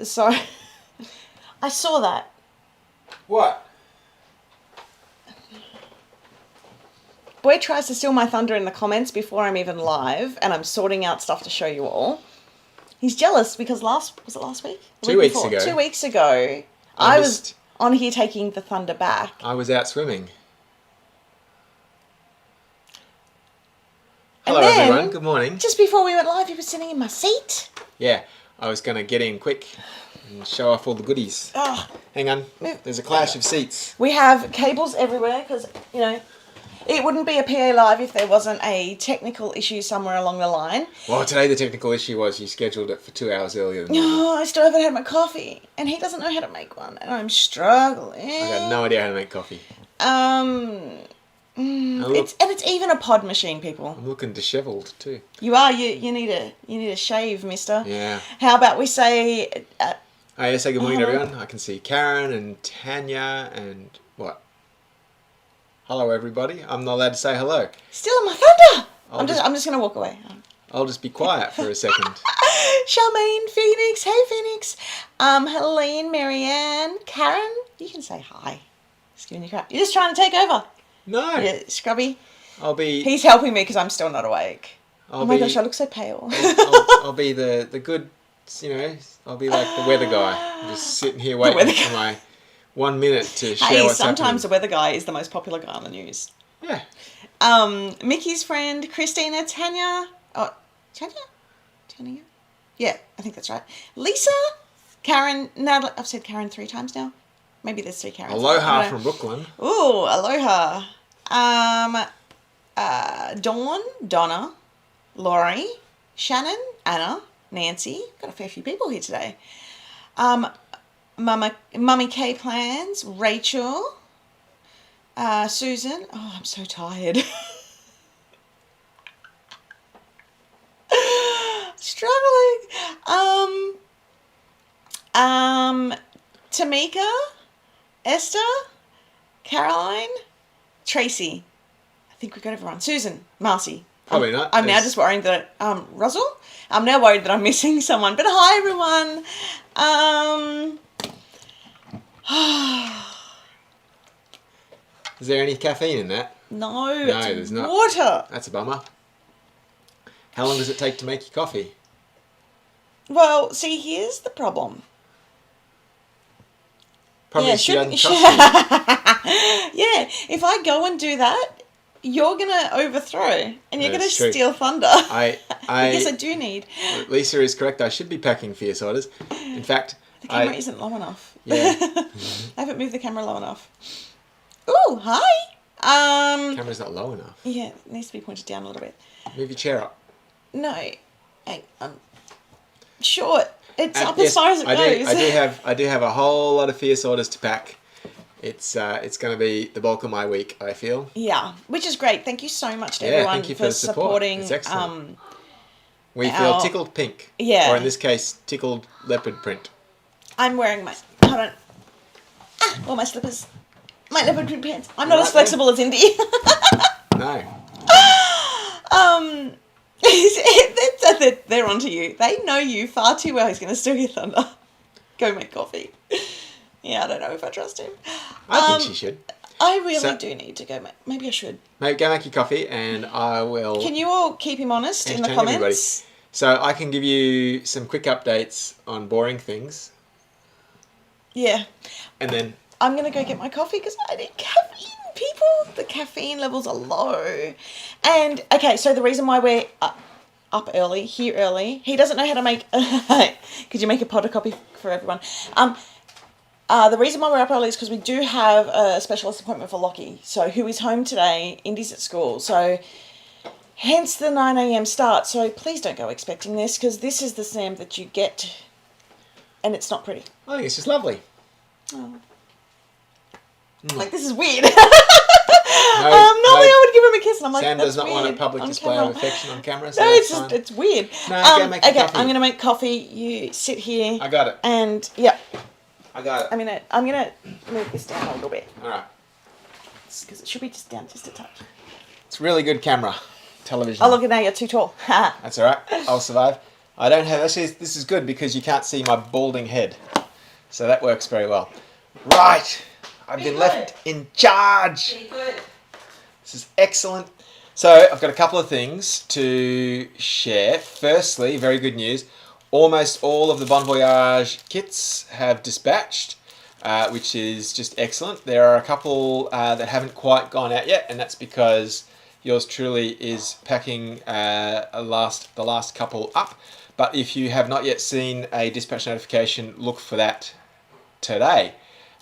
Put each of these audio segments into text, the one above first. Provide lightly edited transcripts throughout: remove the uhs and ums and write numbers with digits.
So, I saw that. What? Boy tries to steal my thunder in the comments before I'm even live, and I'm sorting out stuff to show you all. He's jealous because was it last week? 2 weeks ago. 2 weeks ago, I was on here taking the thunder back. I was out swimming. And Hello then, everyone, good morning. Just before we went live, he was sitting in my seat. Yeah, I was going to get in quick and show off all the goodies. Oh, Hang on, there's a clash of seats. we have cables everywhere because, you know, it wouldn't be a PA Live if there wasn't a technical issue somewhere along the line. Well, today the technical issue was you scheduled it for 2 hours earlier than normal. Oh, I still haven't had my coffee, and he doesn't know how to make one, and I'm struggling. I got no idea how to make coffee. It's even a pod machine, people. I'm looking dishevelled too. You are. You need a shave, mister. Yeah. How about we say... I say good morning to everyone. I can see Karen and Tanya and what? Hello everybody. I'm not allowed to say hello. Still in my thunder. I'm just going to walk away. I'll just be quiet for a second. Charmaine, Phoenix. Hey, Phoenix. Helene, Marianne, Karen. You can say hi. Just giving you crap. You're just trying to take over. No. Yeah, scrubby. He's helping me because I'm still not awake. Oh my gosh, I look so pale. I'll be the good, you know, I'll be like the weather guy. I'm just sitting here waiting for my 1 minute to share what's happening. Sometimes the weather guy is the most popular guy on the news. Yeah. Mickey's friend, Christina, Tanya. Oh, Tanya? Yeah, I think that's right. Lisa, Karen, Natalie. I've said Karen 3 times now. Maybe there's 3 Karens. Aloha from Brooklyn. Ooh, aloha. Dawn, Donna, Laurie, Shannon, Anna, Nancy. Got a fair few people here today. Mummy K Plans, Rachel, Susan. Oh, I'm so tired. Struggling. Tamika, Esther, Caroline, Tracy. I think we got everyone. Susan, Marcy. Probably not. I'm now just worried that Russell. I'm now worried that I'm missing someone. But hi everyone. Is there any caffeine in that? No, there's not. Water. That's a bummer. How long does it take to make your coffee? Well, see, here's the problem. Probably shouldn't trust you. Yeah, if I go and do that, you're going to overthrow and you're going to steal thunder. I guess I do need. Lisa is correct. I should be packing fierce orders. In fact, the camera isn't low enough. Yeah. I haven't moved the camera low enough. Ooh, hi. Camera's not low enough. Yeah, it needs to be pointed down a little bit. Move your chair up. No, I'm short. It's up as far as it goes. I do have a whole lot of fierce orders to pack. It's going to be the bulk of my week, I feel. Yeah, which is great. Thank you so much to everyone thank you for the support. Supporting. It's excellent. We feel tickled pink. Yeah. Or in this case, tickled leopard print. I'm wearing my... Hold on. All my slippers. My leopard print pants. I'm not as flexible as Indy. No. They're onto you. They know you far too well. He's going to steal your thunder. Go make coffee. Yeah, I don't know if I trust him. I think she should. I really do need to go make... Maybe I should. Maybe go make your coffee and I will... Can you all keep him honest in the comments? Everybody. So I can give you some quick updates on boring things. Yeah. And then... I'm going to go get my coffee because I need caffeine, people. The caffeine levels are low. And, okay, so the reason why we're up early, here early, he doesn't know how to make... Could you make a pot of coffee for everyone? The reason why we're up early is because we do have a specialist appointment for Lockie. So, who is home today, Indy's at school. So, hence the 9 a.m. start. So, please don't go expecting this because this is the Sam that you get. And it's not pretty. I think it's just lovely. Oh. Like, this is weird. Normally I would give him a kiss and I'm like, Sam does not weird. want a public display of affection on camera, so no, it's it's weird. No, go make coffee. I'm going to make coffee. You sit here. I got it. And, yeah. I got it. I'm gonna move this down a little bit. All right. Because it should be just down just a touch. It's really good camera. Television. Oh, look, now you're too tall. That's all right. I'll survive. I don't have... Actually, this is good because you can't see my balding head. So that works very well. Right. I've been left in charge. Be good. This is excellent. So I've got a couple of things to share. Firstly, very good news. Almost all of the Bon Voyage kits have dispatched, which is just excellent. There are a couple that haven't quite gone out yet, and that's because yours truly is packing the last couple up. But if you have not yet seen a dispatch notification, look for that today.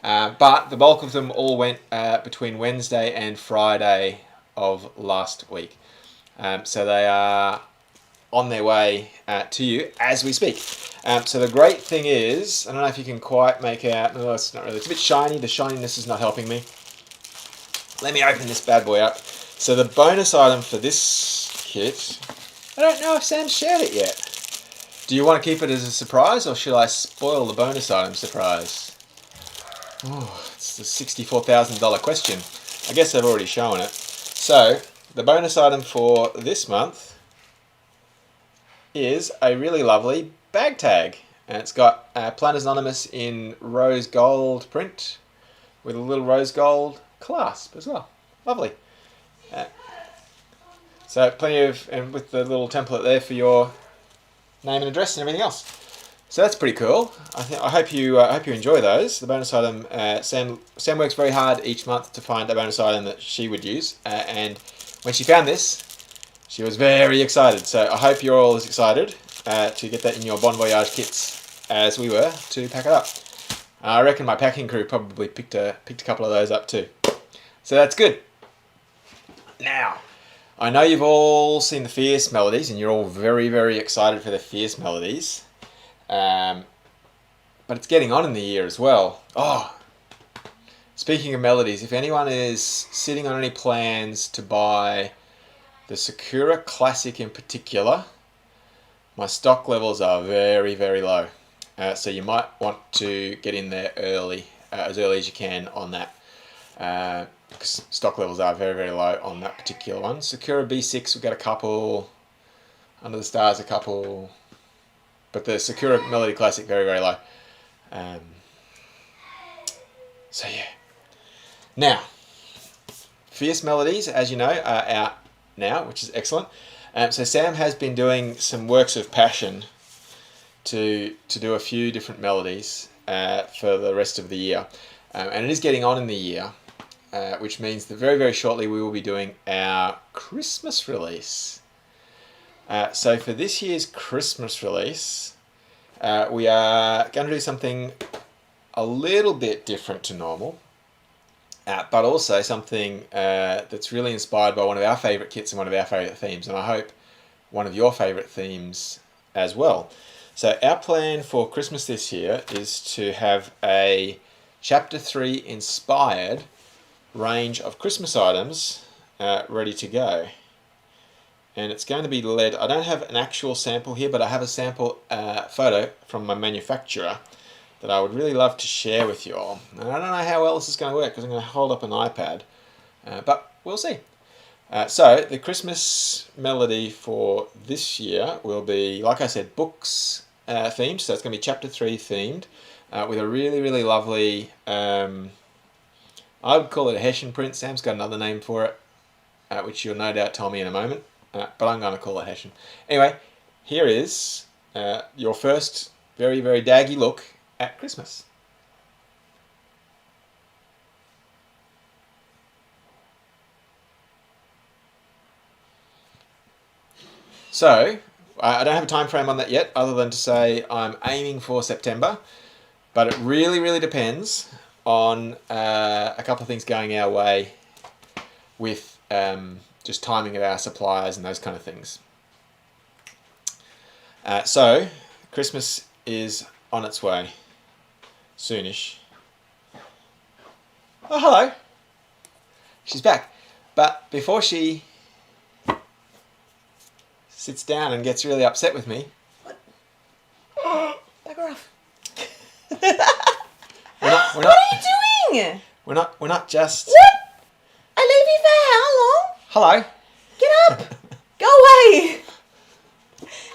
But the bulk of them all went between Wednesday and Friday of last week. So they are on their way to you as we speak. So the great thing is, I don't know if you can quite make out, no, it's not really, it's a bit shiny, the shininess is not helping me. Let me open this bad boy up. So the bonus item for this kit, I don't know if Sam's shared it yet. Do you want to keep it as a surprise, or should I spoil the bonus item surprise? Oh, it's the $64,000 question. I guess I've already shown it. So, the bonus item for this month is a really lovely bag tag. And it's got Planners Anonymous in rose gold print with a little rose gold clasp as well. Lovely. So, plenty of, and with the little template there for your name and address and everything else. So that's pretty cool. I hope you enjoy those. The bonus item, Sam works very hard each month to find a bonus item that she would use, and when she found this, she was very excited. So I hope you're all as excited to get that in your Bon Voyage kits as we were to pack it up. I reckon my packing crew probably picked a couple of those up too. So that's good. Now, I know you've all seen the Fierce Melodies, and you're all very, very excited for the Fierce Melodies. But it's getting on in the year as well. Oh, speaking of melodies, if anyone is sitting on any plans to buy the Sakura Classic in particular, my stock levels are very, very low. So you might want to get in there early, as early as you can on that. Because stock levels are very, very low on that particular one. Sakura B6, we've got a couple. Under the Stars, a couple. But the Sakura Melody Classic, very, very low. So yeah. Now, Fierce Melodies, as you know, are out now, which is excellent. So Sam has been doing some works of passion to do a few different melodies for the rest of the year. And it is getting on in the year, which means that very, very shortly we will be doing our Christmas release. So for this year's Christmas release, we are going to do something a little bit different to normal, but also something that's really inspired by one of our favourite kits and one of our favourite themes, and I hope one of your favourite themes as well. So our plan for Christmas this year is to have a Chapter 3 inspired range of Christmas items ready to go. And it's going to be led, I don't have an actual sample here, but I have a sample photo from my manufacturer that I would really love to share with you all. And I don't know how well this is going to work because I'm going to hold up an iPad, but we'll see. So the Christmas melody for this year will be, like I said, books themed, so it's going to be Chapter 3 themed, with a really, really lovely, I would call it a Hessian print. Sam's got another name for it, which you'll no doubt tell me in a moment. But I'm going to call it Hessian. Anyway, here is your first very, very daggy look at Christmas. So, I don't have a time frame on that yet, other than to say I'm aiming for September. But it really, really depends on a couple of things going our way with just timing of our suppliers and those kind of things. So, Christmas is on its way. Soonish. Oh, hello. She's back. But before she sits down and gets really upset with me... What? Bugger off. What are you doing? We're not just... What? I leave you for how long? Hello. Get up. Go away.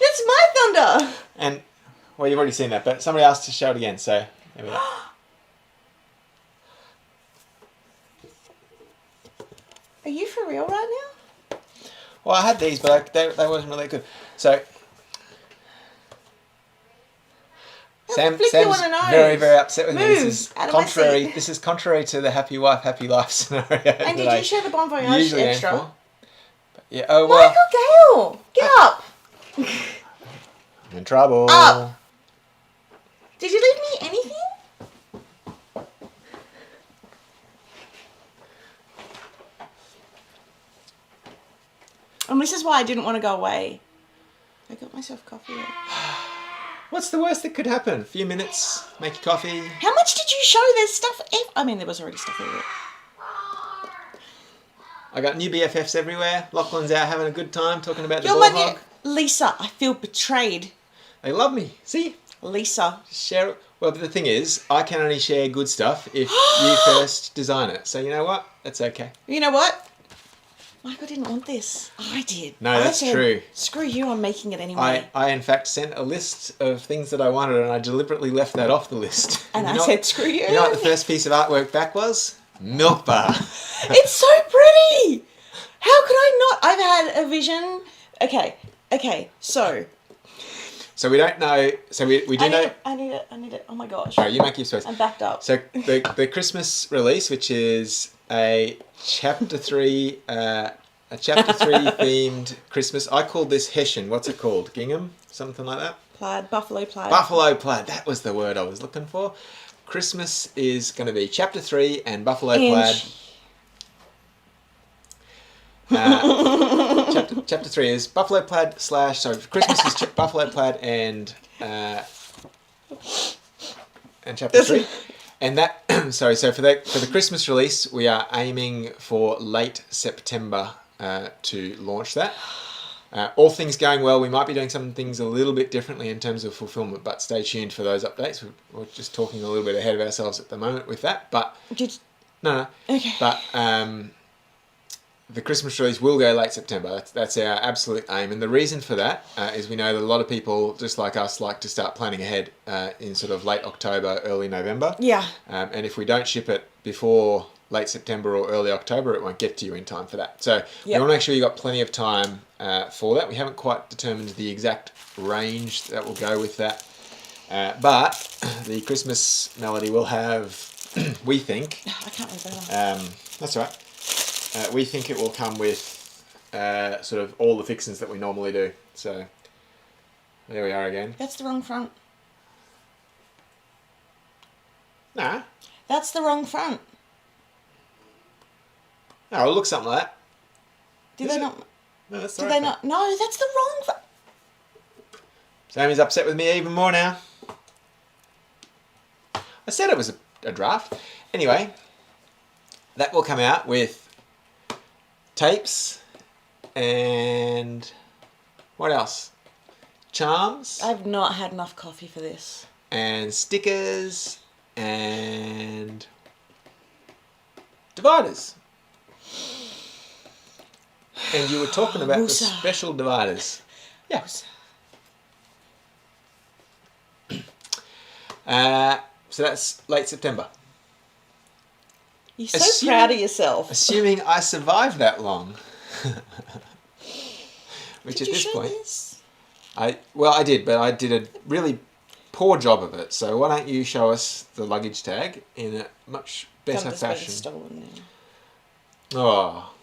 That's my thunder. And, well, you've already seen that, but somebody asked to show it again, so there we go. Are you for real right now? Well, I had these, but they wasn't really good. So, Sam's flick you on the nose. very, very upset with me. Move This is out of my contrary. seat. This is contrary to the happy wife, happy life scenario. And did you show the Bon Voyage usually aim extra? for. But yeah. Oh well. Michael Gale, get up. I'm in trouble. Up. Did you leave me anything? And this is why I didn't want to go away. I got myself coffee. What's the worst that could happen? A few minutes, make your coffee. How much did you show? There's stuff. I mean, there was already stuff everywhere. I got new BFFs everywhere. Lachlan's out having a good time talking about the You're ball my hog. new Lisa. I feel betrayed. They love me. See? Lisa. Share it. Well, but the thing is, I can only share good stuff if you first design it. So you know what? That's okay. You know what? Michael didn't want this. I did. No, that's true. Screw you, I'm making it anyway. I in fact sent a list of things that I wanted, and I deliberately left that off the list. And You I know said, what- screw you. You know what the first piece of artwork back was? Milk bar. It's so pretty! How could I not? I've had a vision. Okay, so. So we don't know. So we do know. I need it. Oh my gosh. Sorry, you make your choice. I'm backed up. So the Christmas release, which is a chapter 3 themed Christmas. I called this Hessian. What's it called? Gingham? Something like that? Plaid, buffalo plaid. Buffalo plaid. That was the word I was looking for. Christmas is going to be chapter 3 and buffalo plaid. Chapter 3 is buffalo plaid / Christmas is buffalo plaid and chapter 3. And that so for the Christmas release, we are aiming for late September to launch that. All things going well, we might be doing some things a little bit differently in terms of fulfillment, but stay tuned for those updates. We're just talking a little bit ahead of ourselves at the moment with that, but no. Okay. But the Christmas release will go late September. That's our absolute aim, and the reason for that is we know that a lot of people, just like us, like to start planning ahead in sort of late October, early November. Yeah. And if we don't ship it before late September or early October, it won't get to you in time for that. So we want to make sure you've got plenty of time for that. We haven't quite determined the exact range that will go with that, but the Christmas melody will have, we think. I can't remember. That's all right. We think it will come with sort of all the fixings that we normally do. So there we are again. That's the wrong front. Nah. That's the wrong front. No, it'll look something like that. Did they not? No, that's Did they not? No, that's the wrong front. Sammy's upset with me even more now. I said it was a draft. Anyway, that will come out with tapes and what else? Charms I've not had enough coffee for this. and stickers and dividers. And you were talking about the Musa. special dividers. Yeah. So that's late September. You're so proud of yourself. Assuming I survived that long. Which Did at you this show point, this? I did, but I did a really poor job of it. So why don't you show us the luggage tag in a much better It's been fashion? stolen now. Oh,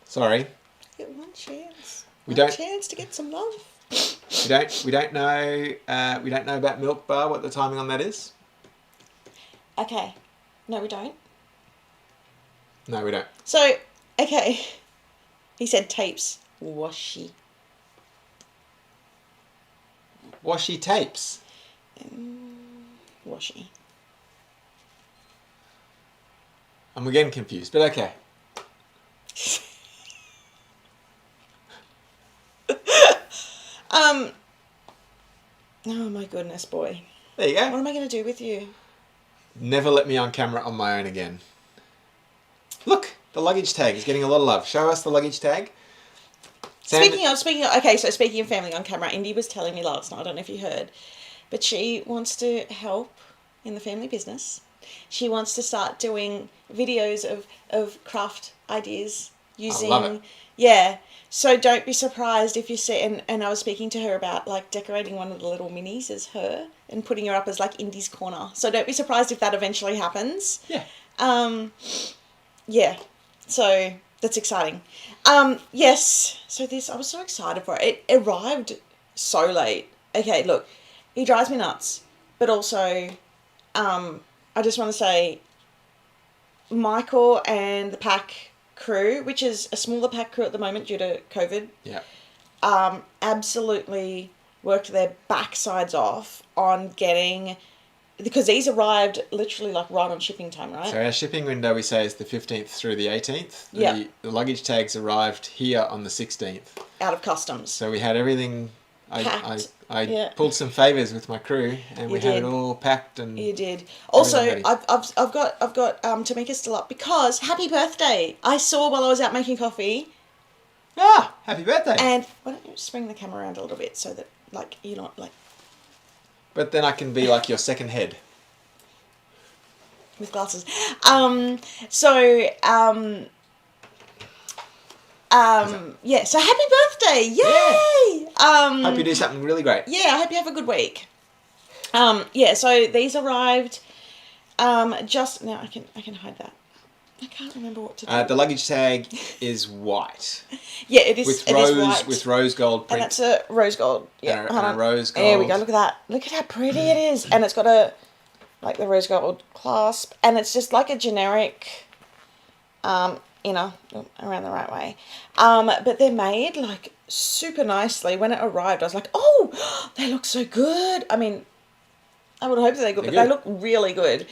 sorry. Get one chance. We One don't- chance to get some love. We don't know about Milk Bar. What the timing on that is? Okay. No, we don't. No, we don't. So, okay. He said tapes. Washy. Washi tapes. Washy. I'm again confused, but okay. Oh my goodness, boy. There you What go. am I going to do with you? Never let me on camera on my own again. Look, the luggage tag is getting a lot of love. Show us the luggage tag. Speaking of, okay, so speaking of family on camera, Indy was telling me last night, I don't know if you heard, but she wants to help in the family business. She wants to start doing videos of craft ideas using... I love it. Yeah. So don't be surprised if you see... And I was speaking to her about, like, decorating one of the little minis as her and putting her up as, like, Indy's corner. So don't be surprised if that eventually happens. Yeah. Yeah. So that's exciting. Yes. So I was so excited for it. It arrived so late. Okay, look, he drives me nuts. But also... I just want to say Michael and the pack crew, which is a smaller pack crew at the moment due to COVID, absolutely worked their backsides off on getting... Because these arrived literally like right on shipping time, right? So our shipping window, we say, is the 15th through the 18th. Yeah. The luggage tags arrived here on the 16th. Out of customs. So we had everything... Packed. I pulled some favours with my crew, and we had it all packed and... You did. Also, I've got Tamika still up because happy birthday. I saw while I was out making coffee. Ah, happy birthday. And why don't you swing the camera around a little bit so that, like, you're not, like... But then I can be like your second head. With glasses. Yeah, so happy birthday. Yay! Yeah. Hope you do something really great. Yeah, I hope you have a good week. Yeah, so these arrived just... Now, I can hide that. I can't remember what to do. The luggage tag is white. Yeah, it is. With is white. With rose gold print. And that's a rose gold. Yeah, and a rose gold. There we go. Look at that. Look at how pretty it is. And it's got a, like, the rose gold clasp, and it's just like a generic, around the right way. But they're made like super nicely. When it arrived, I was like, oh, they look so good. I mean, I would hope that they're good, but they look really good.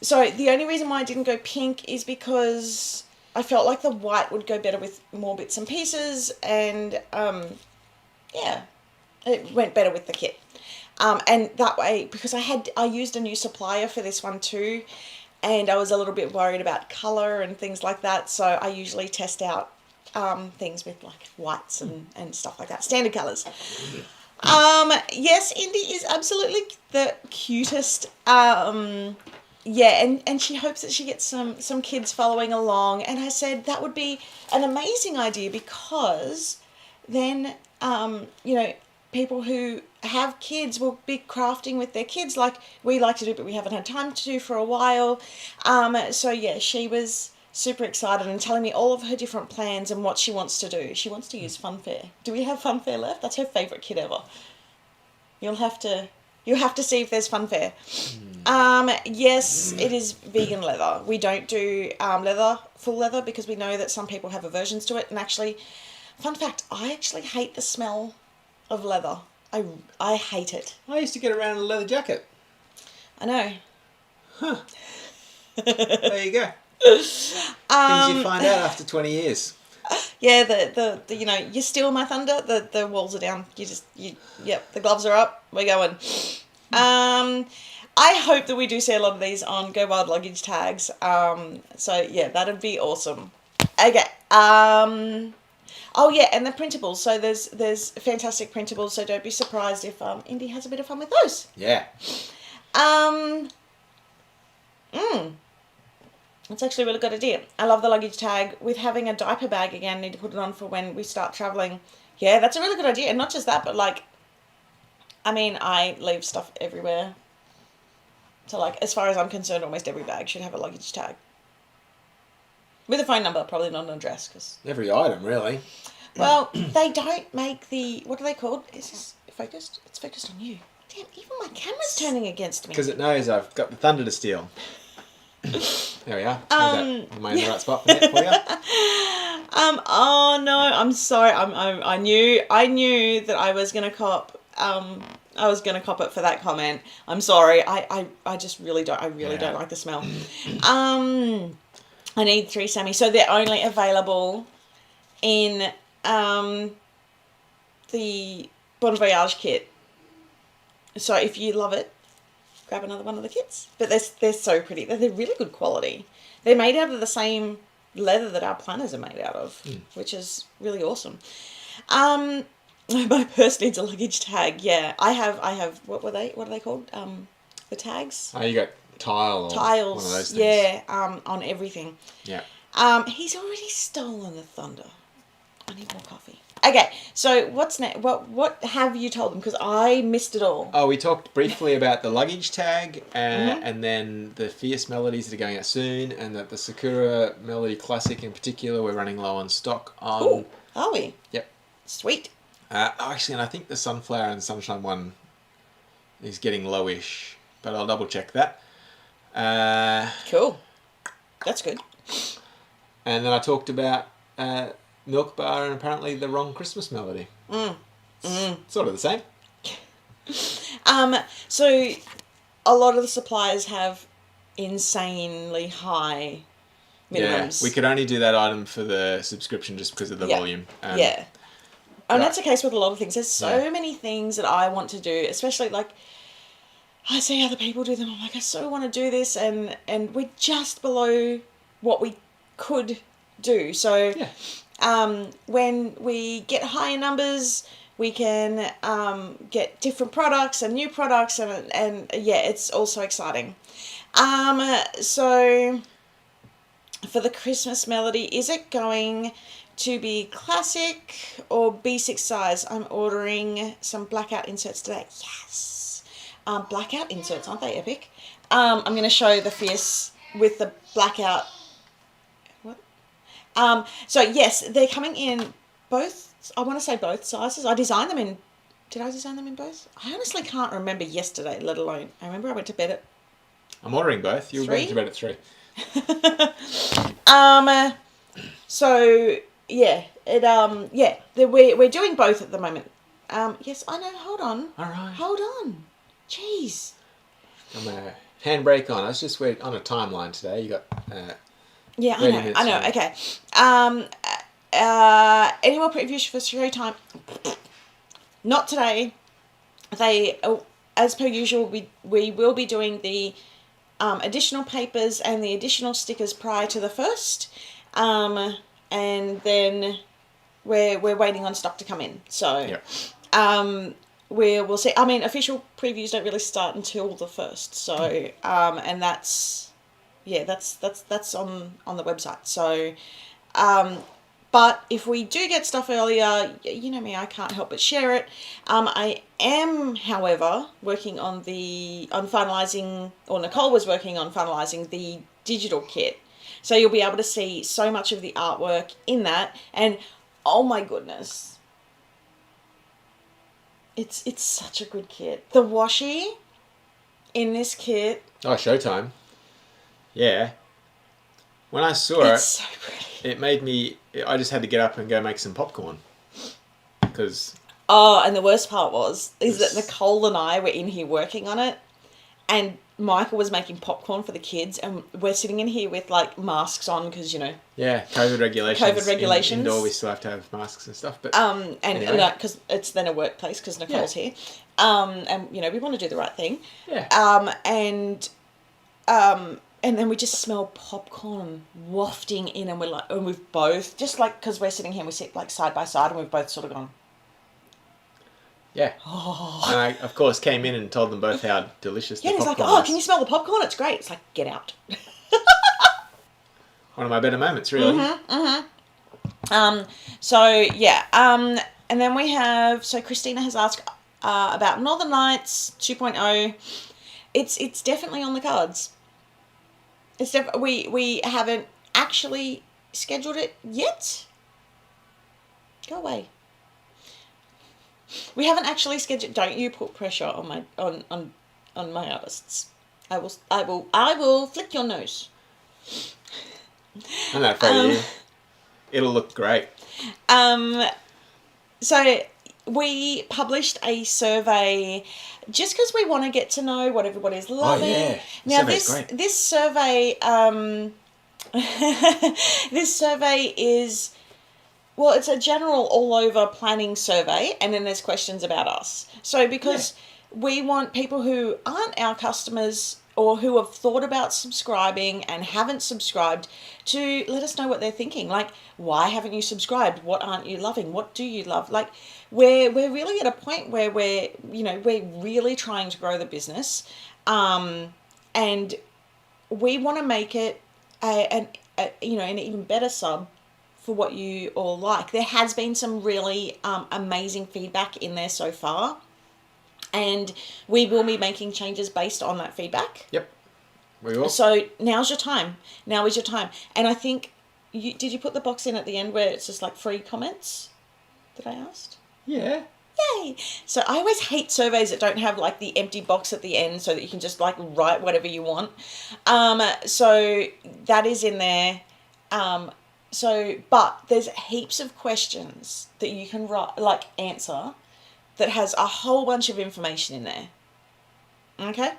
So the only reason why I didn't go pink is because I felt like the white would go better with more bits and pieces, and yeah, it went better with the kit. And that way, because I used a new supplier for this one too, and I was a little bit worried about colour and things like that, so I usually test out things with like whites and stuff like that, standard colours. Yes, Indy is absolutely the cutest. Yeah, and she hopes that she gets some kids following along. And I said that would be an amazing idea because then, people who have kids will be crafting with their kids like we like to do, but we haven't had time to do for a while. So, yeah, she was super excited and telling me all of her different plans and what she wants to do. She wants to use Funfair. Do we have Funfair left? That's her favourite kit ever. You'll have to see if there's Funfair. Yes, it is vegan leather. We don't do full leather, because we know that some people have aversions to it. And actually, fun fact, I actually hate the smell of leather. I hate it. I used to get around in a leather jacket. I know. Huh. There you go. Things you find out after 20 years. Yeah, the you steal my thunder, the walls are down. Yep, the gloves are up. We're going. I hope that we do see a lot of these on Go Wild luggage tags. So yeah, that'd be awesome. Okay. Oh yeah, and the printables. So there's fantastic printables. So don't be surprised if Indy has a bit of fun with those. Yeah. That's actually a really good idea. I love the luggage tag. With having a diaper bag again, need to put it on for when we start traveling. Yeah, that's a really good idea. And not just that, but like, I mean, I leave stuff everywhere. So like, as far as I'm concerned, almost every bag should have a luggage tag. With a phone number, probably not an address. Cause... Every item, really. Well, they don't make the, what are they called? Is this focused? It's focused on you. Damn, even my camera's turning against me. Because it knows I've got the thunder to steal. There we are. Am I in the right spot for you? Oh no, I'm sorry. I knew that I was gonna cop. I was gonna cop it for that comment. I'm sorry. I just really don't. I really don't like the smell. I need 3 Sami. So they're only available in the Bon Voyage kit. So if you love it, grab another one of the kits. But they're so pretty. They're really good quality. They're made out of the same leather that our planners are made out of, which is really awesome. My purse needs a luggage tag. Yeah, I have. What are they called? The tags. Oh, you got tiles. Tiles. One of those things. Yeah. On everything. Yeah. He's already stolen the thunder. I need more coffee. Okay, so what's next? What have you told them? Because I missed it all. Oh, we talked briefly about the luggage tag, and then the Fierce Melodies that are going out soon, and that the Sakura Melody Classic in particular, we're running low on stock on. Oh, are we? Yep. Sweet. Actually, and I think the Sunflower and Sunshine one is getting lowish, but I'll double check that. Cool. That's good. And then I talked about Milk Bar and apparently the wrong Christmas melody. Sort of the same. So a lot of the suppliers have insanely high minimums. Yeah, we could only do that item for the subscription just because of the volume. Yeah. And that's the case with a lot of things. There's so many things that I want to do, especially like I see other people do them. I'm like, I so want to do this, and we're just below what we could do. So when we get higher numbers, we can get different products and new products, and yeah, it's also exciting. So for the Christmas melody, is it going to be classic or B6 size? I'm ordering some blackout inserts today. Yes. Blackout inserts, aren't they epic? I'm going to show the Fierce with the blackout. What? So yes, they're coming in both. I want to say both sizes. I designed them in. Did I design them in both? I honestly can't remember yesterday, let alone. I remember I went to bed at. I'm ordering both. You were going to bed at 3. So yeah, we're doing both at the moment. Yes, I know. Hold on. All right. Hold on. Jeez. I'm a handbrake on. I was just on a timeline today. You got. Yeah, I know. Okay. Any more previews for Showtime? Not today. They, as per usual, we will be doing the additional papers and the additional stickers prior to the first, and then we're waiting on stock to come in. So, we'll see. I mean, official previews don't really start until the first. So, and that's on the website. So, but if we do get stuff earlier, you know me, I can't help but share it. I am, however, working on finalising, or Nicole was working on finalising the digital kit. So you'll be able to see so much of the artwork in that. And, oh my goodness, it's such a good kit. The washi in this kit. Oh, Showtime. Yeah. When I saw it's so pretty. It made me. I just had to get up and go make some popcorn. Because. Oh, and the worst part is that Nicole and I were in here working on it, and Michael was making popcorn for the kids, and we're sitting in here with like masks on because Yeah, COVID regulations. Indoor, we still have to have masks and stuff. But and anyway. because it's then a workplace because Nicole's here, and we want to do the right thing. Yeah. And then we just smell popcorn wafting in, and we've both, just like, because we're sitting here, we sit like side by side, and we've both sort of gone. Yeah. Oh. And I, of course, came in and told them both how delicious the popcorn popcorn was. Yeah, he's like, can you smell the popcorn? It's great. It's like, get out. One of my better moments, really. So, yeah. And then we have, so Christina has asked about Northern Lights 2.0. It's definitely on the cards. We haven't actually scheduled it yet. Go away. We haven't actually scheduled. Don't you put pressure on my on my artists. I will flick your nose. I'm not afraid of you. It'll look great. So we published a survey just because we want to get to know what everybody's loving. Oh, yeah. Now this survey this survey is, well, it's a general all over planning survey, and then there's questions about us. So because we want people who aren't our customers or who have thought about subscribing and haven't subscribed, to let us know what they're thinking. Like, why haven't you subscribed? What aren't you loving? What do you love? Like, we're really at a point where we're really trying to grow the business, and we want to make it an even better sub for what you all like. There has been some really amazing feedback in there so far, and we will be making changes based on that feedback. Yep, we will. So now's your time. Now is your time. And I think, did you put the box in at the end where it's just like free comments that I asked? Yeah. Yay! So I always hate surveys that don't have like the empty box at the end so that you can just like write whatever you want. So that is in there. But there's heaps of questions that you can answer that has a whole bunch of information in there. Okay?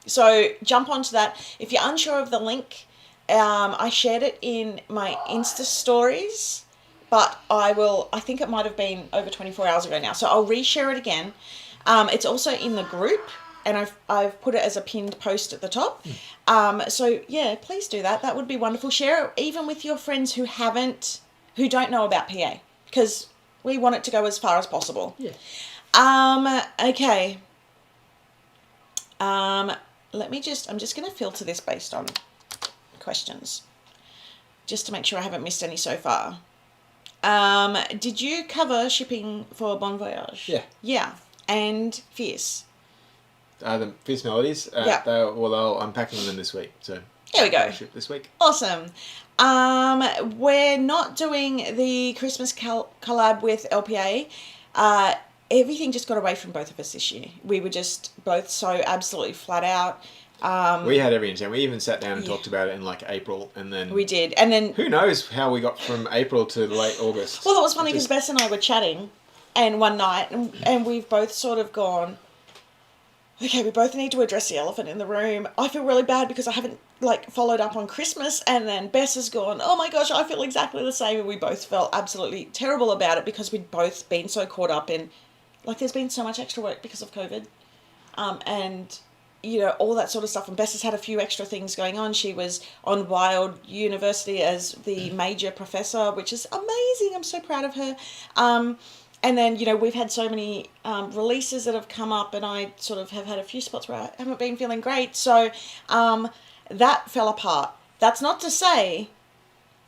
So jump onto that. If you're unsure of the link, I shared it in my Insta stories, but I think it might have been over 24 hours ago now. So I'll reshare it again. It's also in the group, and I've put it as a pinned post at the top. So yeah, please do that. That would be wonderful. Share it even with your friends who don't know about PA, because we want it to go as far as possible. Yeah. Okay. I'm just going to filter this based on questions, just to make sure I haven't missed any so far. Did you cover shipping for Bon Voyage? Yeah. Yeah. And Fierce? The Fierce Melodies, Yeah. they're unpacking them this week, so There we go. ship this week. Awesome. We're not doing the Christmas collab with LPA. Everything just got away from both of us this year. We were just both so absolutely flat out. We had every intent. We even sat down and talked about it in like April, and then We did. And then, who knows how we got from April to late August. well, it was funny because Bess and I were chatting, and one night, and we've both sort of gone, okay, we both need to address the elephant in the room. I feel really bad because I haven't followed up on Christmas, and then Bess has gone, oh my gosh, I feel exactly the same, and we both felt absolutely terrible about it because we'd both been so caught up in, there's been so much extra work because of COVID, and all that sort of stuff. And Bess has had a few extra things going on. She was on Wild University as the major professor, which is amazing. I'm so proud of her. And then, we've had so many releases that have come up, and I sort of have had a few spots where I haven't been feeling great. So that fell apart. That's not to say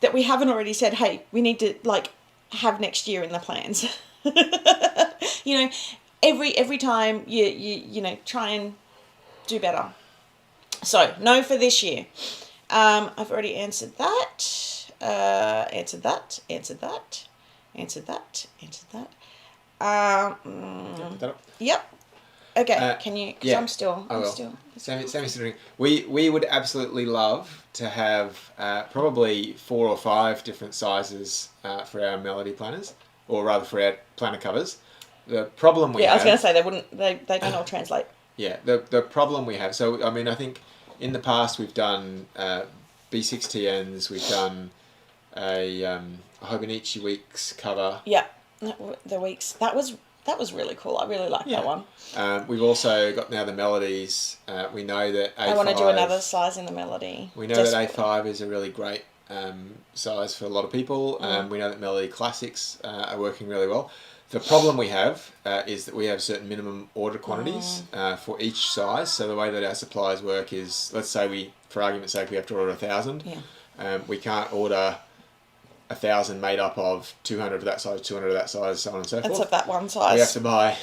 that we haven't already said, hey, we need to have next year in the plans. Every time you try and do better. So no for this year. I've already answered that. Answered that. Yep. Okay. Can you? Because I'm still. Sammy's doing. We would absolutely love to have probably 4 or 5 different sizes for our melody planners, or rather for our planner covers. The problem we have. I was going to say they wouldn't. They don't all translate. Yeah. The problem we have. So I mean, I think in the past we've done B6TNs. We've done a Hobonichi Weeks cover. Yeah. The weeks. That was really cool. I really liked that one. We've also got now the melodies. We know that A5... I want to do another size in the melody. We know that A5 is a really great size for a lot of people. We know that melody classics are working really well. The problem we have is that we have certain minimum order quantities for each size. So the way that our suppliers work is, let's say for argument's sake, we have to order 1,000. Yeah. We can't order 1,000 made up of 200 of that size, 200 of that size, so on and so forth. That's of that one size. We have to buy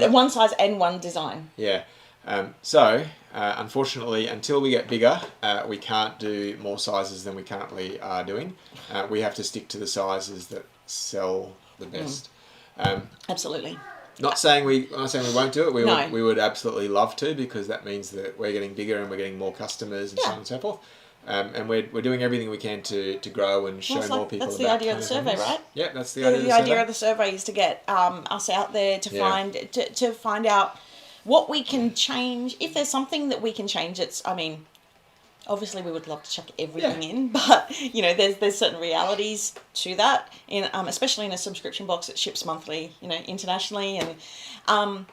one size and one design. Yeah. So, unfortunately, until we get bigger, we can't do more sizes than we currently are doing. We have to stick to the sizes that sell the best. Absolutely. Not saying we won't do it. We would absolutely love to, because that means that we're getting bigger and we're getting more customers and so on and so forth. And we're doing everything we can to grow and show more people. That's the idea of the survey, right? Yeah, that's the idea of the survey. The idea of the survey is to get us out there to find out what we can change. If there's something that we can change, obviously we would love to chuck everything in, but there's certain realities to that. Especially in a subscription box that ships monthly, internationally, and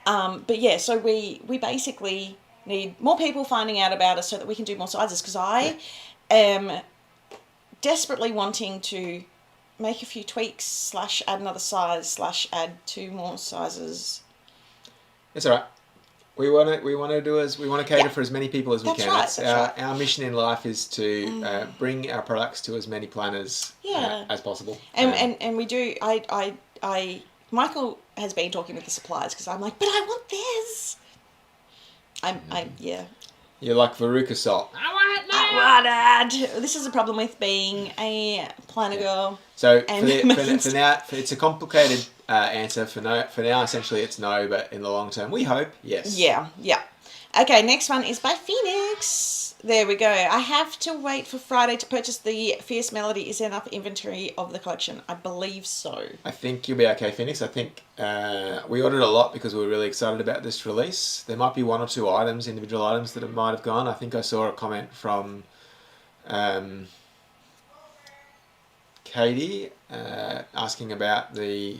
but yeah. So we basically need more people finding out about us so that we can do more sizes, because I am desperately wanting to make a few tweaks / add another size / add 2 more sizes. It's all right. We want to cater for as many people as we can. Right, Our mission in life is to bring our products to as many planners as possible. And we do. Michael has been talking with the suppliers because I'm like, but I want this. Yeah. You're like Veruca Salt. I want it. This is a problem with being a planner girl. So for now, it's a complicated answer. For now, essentially it's no, but in the long term, we hope yes. Yeah. Okay, next one is by Phoenix. There we go. I have to wait for Friday to purchase the Fierce Melody. Is there enough inventory of the collection? I believe so. I think you'll be okay, Phoenix. I think we ordered a lot because we were really excited about this release. There might be 1 or 2 items, individual items that might have gone. I think I saw a comment from Katie asking about the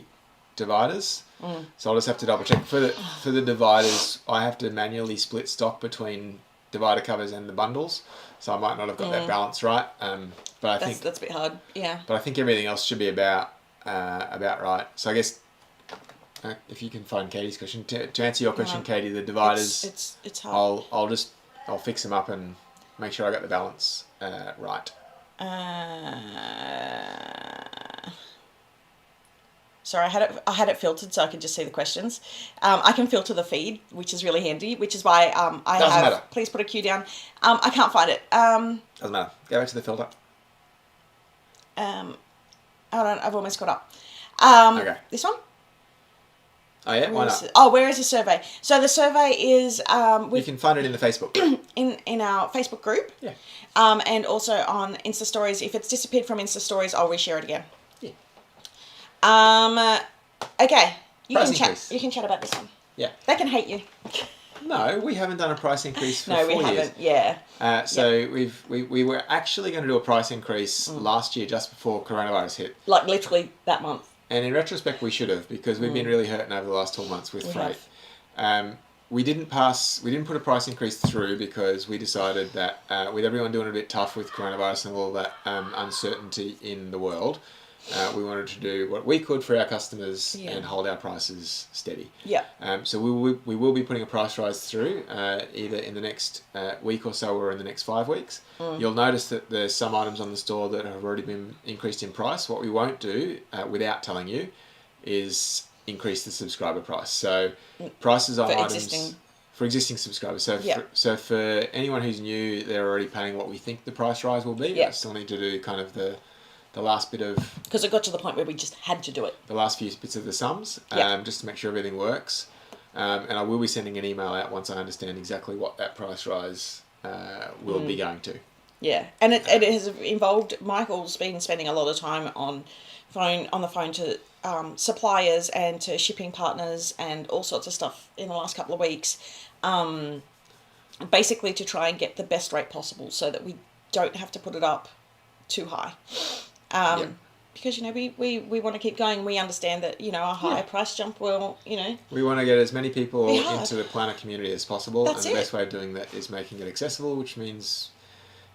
dividers. So I'll just have to double check. For the dividers, I have to manually split stock between divider covers and the bundles, so I might not have got that balance right. But I think that's a bit hard. Yeah. But I think everything else should be about right. So I guess if you can find Katie's question to answer your question, Katie, the dividers, it's hard. I'll fix them up and make sure I got the balance right. Sorry, I had it filtered so I could just see the questions. I can filter the feed, which is really handy, which is why I Doesn't have... matter. Please put a Q down. I can't find it. Doesn't matter. Go back to the filter. Hold on, I've almost got up. Okay. This one? Oh yeah, why not? Where is the survey? So the survey is... you can find it in the Facebook group. in our Facebook group. Yeah. And also on Insta Stories. If it's disappeared from Insta Stories, I'll reshare it again. Okay. You can chat about this one. Yeah. They can hate you. No, we haven't done a price increase for 4 years. No, we haven't. Yeah. So we were actually going to do a price increase last year just before coronavirus hit. Like literally that month. And in retrospect, we should have, because we've been really hurting over the last 12 months with freight. We didn't put a price increase through because we decided that with everyone doing it a bit tough with coronavirus and all that uncertainty in the world, we wanted to do what we could for our customers and hold our prices steady. Yeah. So we will be putting a price rise through either in the next week or so or in the next 5 weeks. You'll notice that there's some items on the store that have already been increased in price. What we won't do without telling you is increase the subscriber price. So prices on items for existing subscribers. So for anyone who's new, they're already paying what we think the price rise will be. Yeah. I still need to do kind of the last bit of... Because it got to the point where we just had to do it. The last few bits of the sums, just to make sure everything works. And I will be sending an email out once I understand exactly what that price rise will be going to. Yeah, and it has involved... Michael's been spending a lot of time on the phone to suppliers and to shipping partners and all sorts of stuff in the last couple of weeks, basically to try and get the best rate possible so that we don't have to put it up too high. Because, we want to keep going. We understand that, a higher price jump will, We want to get as many people into the planner community as possible. That's and the best way of doing that is making it accessible, which means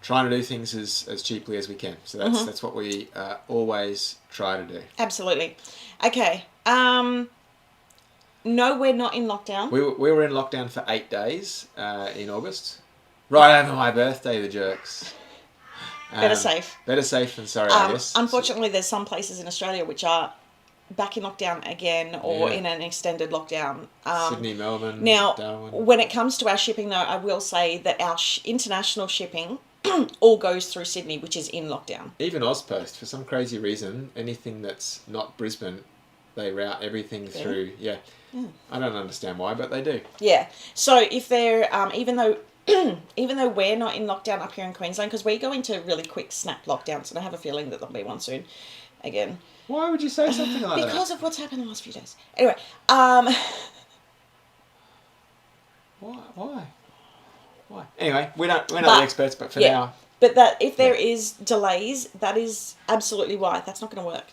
trying to do things as cheaply as we can. So that's what we always try to do. Absolutely. Okay. No, we're not in lockdown. We were in lockdown for 8 days in August. Right over my birthday, the jerks. Better safe. Better safe than sorry, I guess. Unfortunately, there's some places in Australia which are back in lockdown again or in an extended lockdown. Sydney, Melbourne, now, Darwin. When it comes to our shipping, though, I will say that our international shipping all goes through Sydney, which is in lockdown. Even Ozpost, for some crazy reason, anything that's not Brisbane, they route everything through. Yeah. I don't understand why, but they do. Yeah. So if they're, even though we're not in lockdown up here in Queensland, because we go into really quick snap lockdowns, and I have a feeling that there'll be one soon again. Why would you say something like that? Because of what's happened in the last few days. Anyway, Why? Anyway, we're not the experts, but for now. But that if there is delays, that is absolutely why. That's not going to work.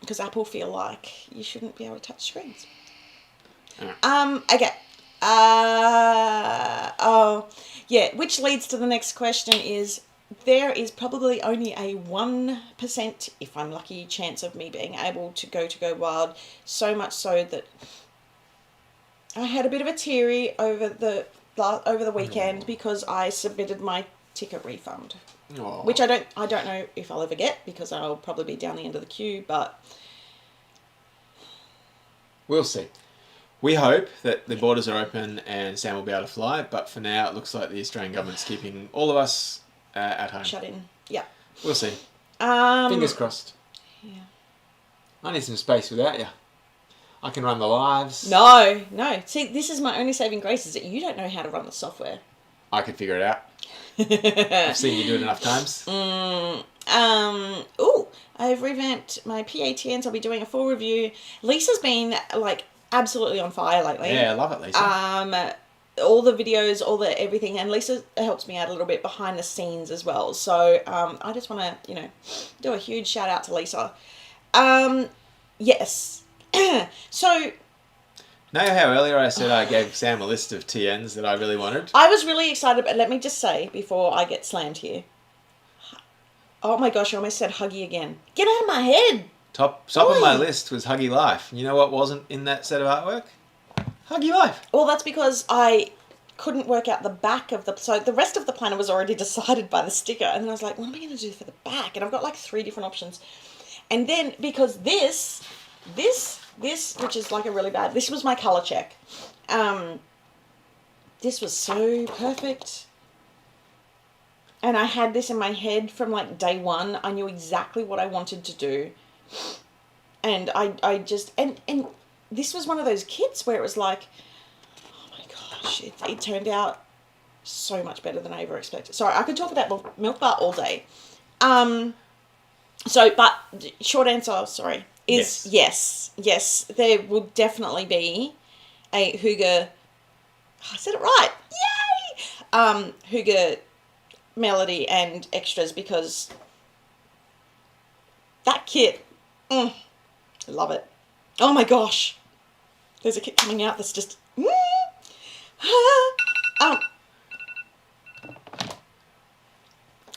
Because Apple feel like you shouldn't be able to touch screens. Okay. Oh, yeah. Which leads to the next question: is there is probably only a 1%, if I'm lucky, chance of me being able to go wild. So much so that I had a bit of a teary over the weekend because I submitted my ticket refund, which I don't know if I'll ever get because I'll probably be down the end of the queue, but we'll see. We hope that the borders are open and Sam will be able to fly, but for now it looks like the Australian government's keeping all of us at home. Shut in. Yeah. We'll see. Fingers crossed. Yeah. I need some space without you. I can run the lives. No. See, this is my only saving grace is that you don't know how to run the software. I could figure it out. I've seen you do it enough times. I've revamped my PATNs. I'll be doing a full review. Lisa's been like absolutely on fire lately. Yeah, I love it, Lisa. All the videos, all the everything, and Lisa helps me out a little bit behind the scenes as well. So I just want to, do a huge shout out to Lisa. Yes. So. Know how earlier I said I gave Sam a list of TNs that I really wanted? I was really excited, but let me just say before I get slammed here. Oh my gosh, I almost said Huggy again. Get out of my head. Top of my list was Huggy Life. You know what wasn't in that set of artwork? Huggy Life. Well, that's because I couldn't work out the back of so the rest of the planner was already decided by the sticker, and then I was like, what am I going to do for the back? And I've got like 3 different options. And then because this, which is like a really bad, this was my color check. This was so perfect. And I had this in my head from like day one. I knew exactly what I wanted to do. And I just, and this was one of those kits where it was like, oh my gosh, it turned out so much better than I ever expected. Sorry, I could talk about Milk Bar all day. But short answer, sorry, is yes, there will definitely be a Hygge, I said it right, yay! Hygge melody and extras because that kit, love it. Oh my gosh, there's a kit coming out that's just,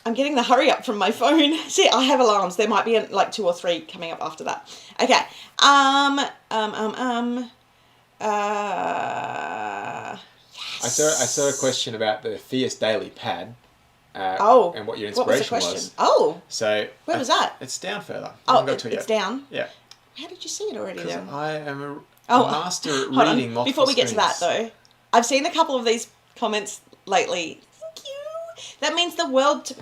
I'm getting the hurry up from my phone. See, I have alarms. There might be like 2 or 3 coming up after that. Okay. Yes. I saw a question about the Fierce Daily pad. And what your inspiration what was. The question? was. Oh. So where was that? It's down further. It's down? Yeah. How did you see it already then? I am a master at reading multiple Before we get to that screens. though, I've seen a couple of these comments lately. Thank you. That means the world to...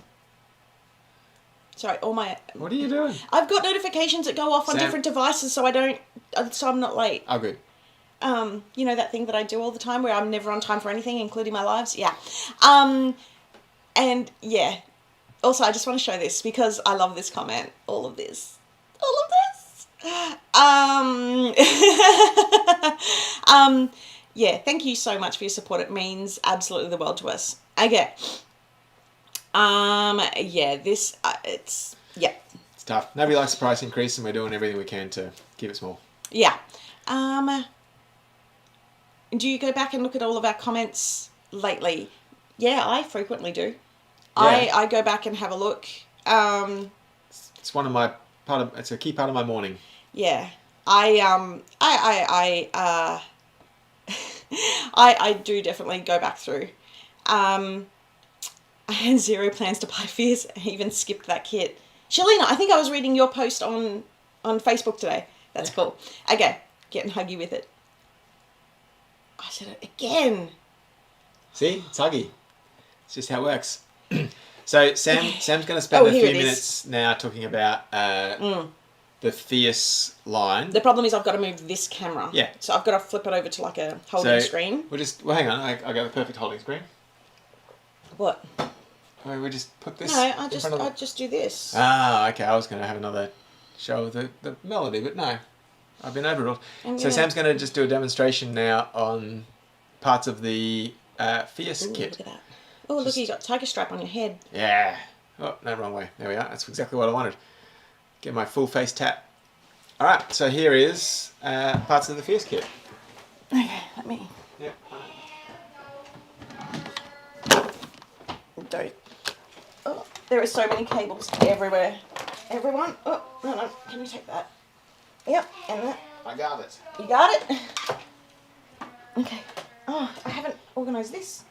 Sorry, all my... What are you doing? I've got notifications that go off on different devices so I'm not late. Oh, good. You know that thing that I do all the time where I'm never on time for anything, including my lives? Yeah. And yeah. Also, I just want to show this because I love this comment. All of this. Yeah, thank you so much for your support. It means absolutely the world to us. Okay. Yeah, this, it's tough. Nobody likes the price increase and we're doing everything we can to keep it small. Yeah. Do you go back and look at all of our comments lately? Yeah, I frequently do. Yeah. I go back and have a look. It's one of my it's a key part of my morning. Yeah. I do definitely go back through. I had 0 plans to buy Fierce. I even skipped that kit. Shalina, I think I was reading your post on Facebook today. That's cool. Okay, getting huggy with it. I said it again. See? It's huggy. It's just how it works. So Sam's going to spend a few minutes now talking about the Fierce line. The problem is I've got to move this camera. Yeah. So I've got to flip it over to like a holding screen. Hang on. I got the perfect holding screen. What? We just put this. No, I just do this. Ah, okay. I was going to have another show of the melody, but no, I've been overruled. So Sam's going to just do a demonstration now on parts of the Fierce kit. Look at that. Oh, look, you got tiger stripe on your head. Yeah. Oh, no, wrong way. There we are. That's exactly what I wanted. Get my full face tap. All right. So here is parts of the Fierce kit. Okay, let me. Yep. don't. Oh, there are so many cables everywhere. Everyone. Oh, no. Can you take that? Yep, and that. I got it. You got it? Okay. Oh, I haven't organised this.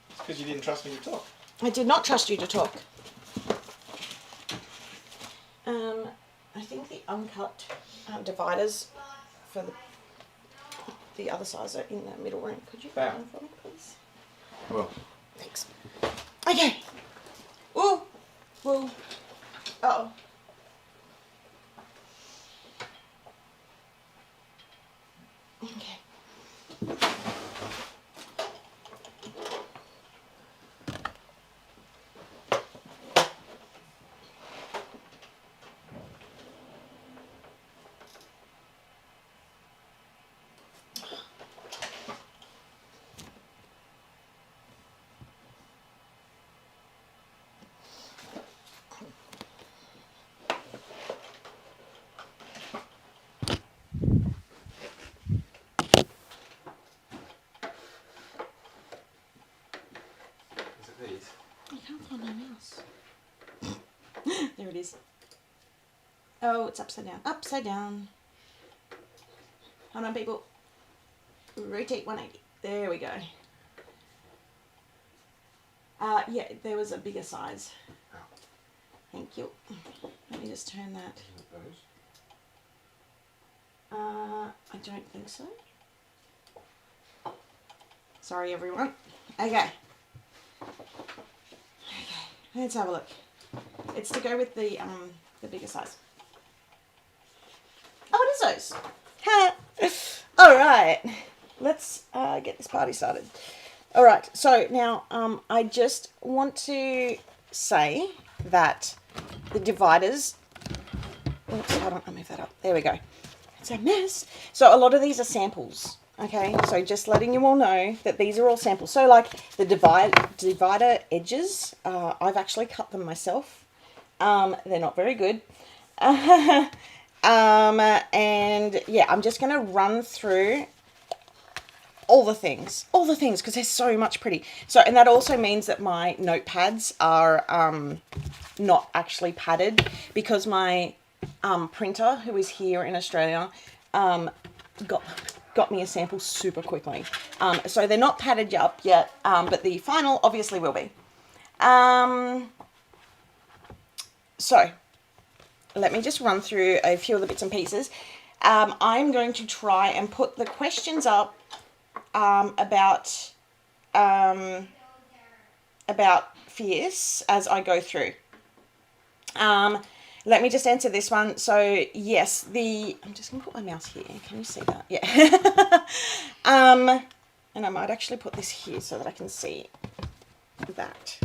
It's because you didn't trust me to talk. I did not trust you to talk. I think the uncut dividers for the other size are in the middle room. Could you grab one for me, please? Well. Thanks. Okay. Ooh. Whoa. Uh-oh. Okay. I can't find my mouse. There it is. Oh, it's upside down. Upside down. Hold on, people. Rotate 180. There we go. Yeah, there was a bigger size. Thank you. Let me just turn that. I don't think so. Sorry, everyone. Okay. Let's have a look. It's to go with the bigger size. Oh, it is those. All right. Let's get this party started. All right. So now I just want to say that the dividers. Oops, hold on. I'll move that up. There we go. It's a mess. So a lot of these are samples. Okay, so just letting you all know that these are all samples. So like the divider edges, I've actually cut them myself. They're not very good. And yeah, I'm just going to run through all the things, because there's so much pretty. So, and that also means that my notepads are not actually padded, because my printer, who is here in Australia, got me a sample super quickly. So they're not padded up yet, but the final obviously will be. So let me just run through a few of the bits and pieces. I'm going to try and put the questions up about Fierce as I go through. Let me just answer this one. So yes, I'm just gonna put my mouse here. Can you see that? Yeah. And I might actually put this here so that I can see that.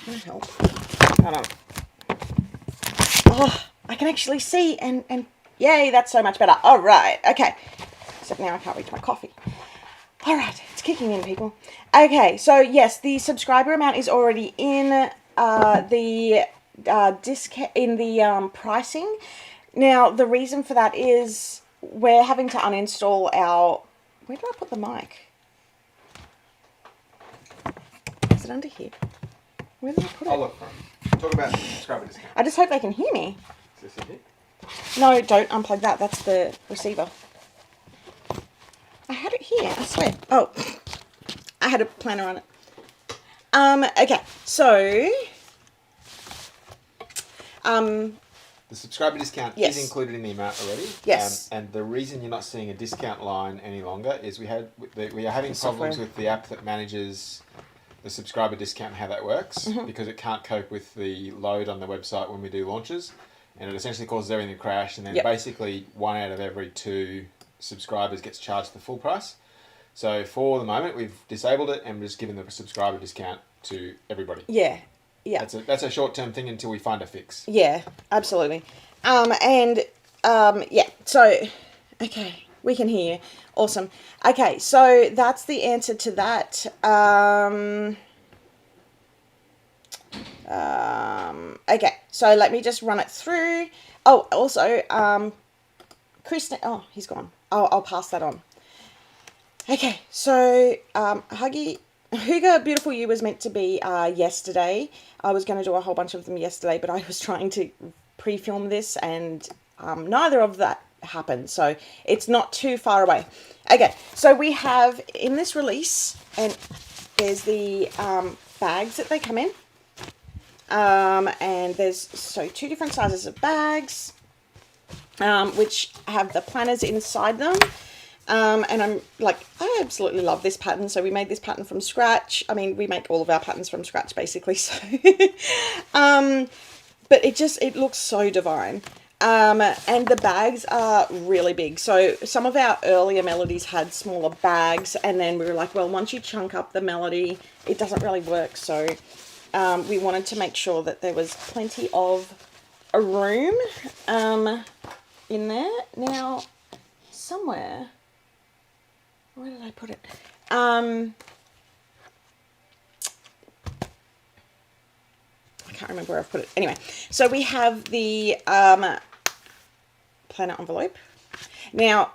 Can I help? Hold on. Oh, I can actually see, and yay, that's so much better. All right, okay. Except now I can't reach my coffee. All right, it's kicking in, people. Okay, so yes, the subscriber amount is already in the discount in the pricing. Now, the reason for that is we're having to uninstall our. Where did I put the mic? Is it under here? Where did I put it? I'll look for it. Talk about subscriber discount. I just hope they can hear me. Is this in here? No, don't unplug that. That's the receiver. I had it here, I swear. Oh, I had a planner on it. Okay, so the subscriber discount is included in the amount already. Yes. And the reason you're not seeing a discount line any longer is we are having problems with the app that manages the subscriber discount and how that works, because it can't cope with the load on the website when we do launches, and it essentially causes everything to crash, and then basically 1 out of every 2 subscribers gets charged the full price. So for the moment, we've disabled it and we're just giving the subscriber discount to everybody. Yeah. That's a short-term thing until we find a fix. Yeah, absolutely. Yeah, so, okay, we can hear you. Awesome. Okay, so that's the answer to that. Okay, so let me just run it through. Oh, also, Kristen, oh, he's gone. I'll pass that on. Okay, so, Huggy, Hygge Beautiful You was meant to be yesterday. I was going to do a whole bunch of them yesterday, but I was trying to pre-film this, and neither of that happened. So it's not too far away. Okay, so we have in this release, and there's the bags that they come in. And there's two different sizes of bags, which have the planners inside them. And I'm like, I absolutely love this pattern. So we made this pattern from scratch. I mean, we make all of our patterns from scratch basically. So, but it looks so divine. And the bags are really big. So some of our earlier melodies had smaller bags, and then we were like, well, once you chunk up the melody, it doesn't really work. So we wanted to make sure that there was plenty of room in there. Now, somewhere, where did I put it? I can't remember where I've put it. Anyway, so we have the planner envelope. Now,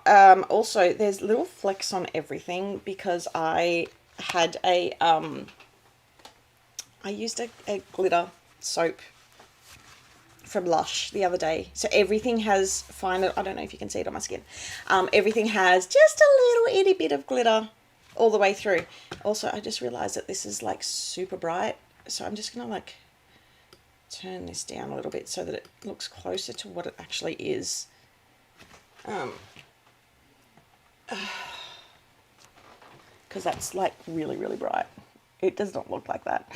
also, there's little flecks on everything because I had I used a glitter soap from Lush the other day. So everything has I don't know if you can see it on my skin. Everything has just a little itty bit of glitter all the way through. Also, I just realized that this is like super bright. So I'm just going to like turn this down a little bit so that it looks closer to what it actually is. Because that's like really, really bright. It does not look like that.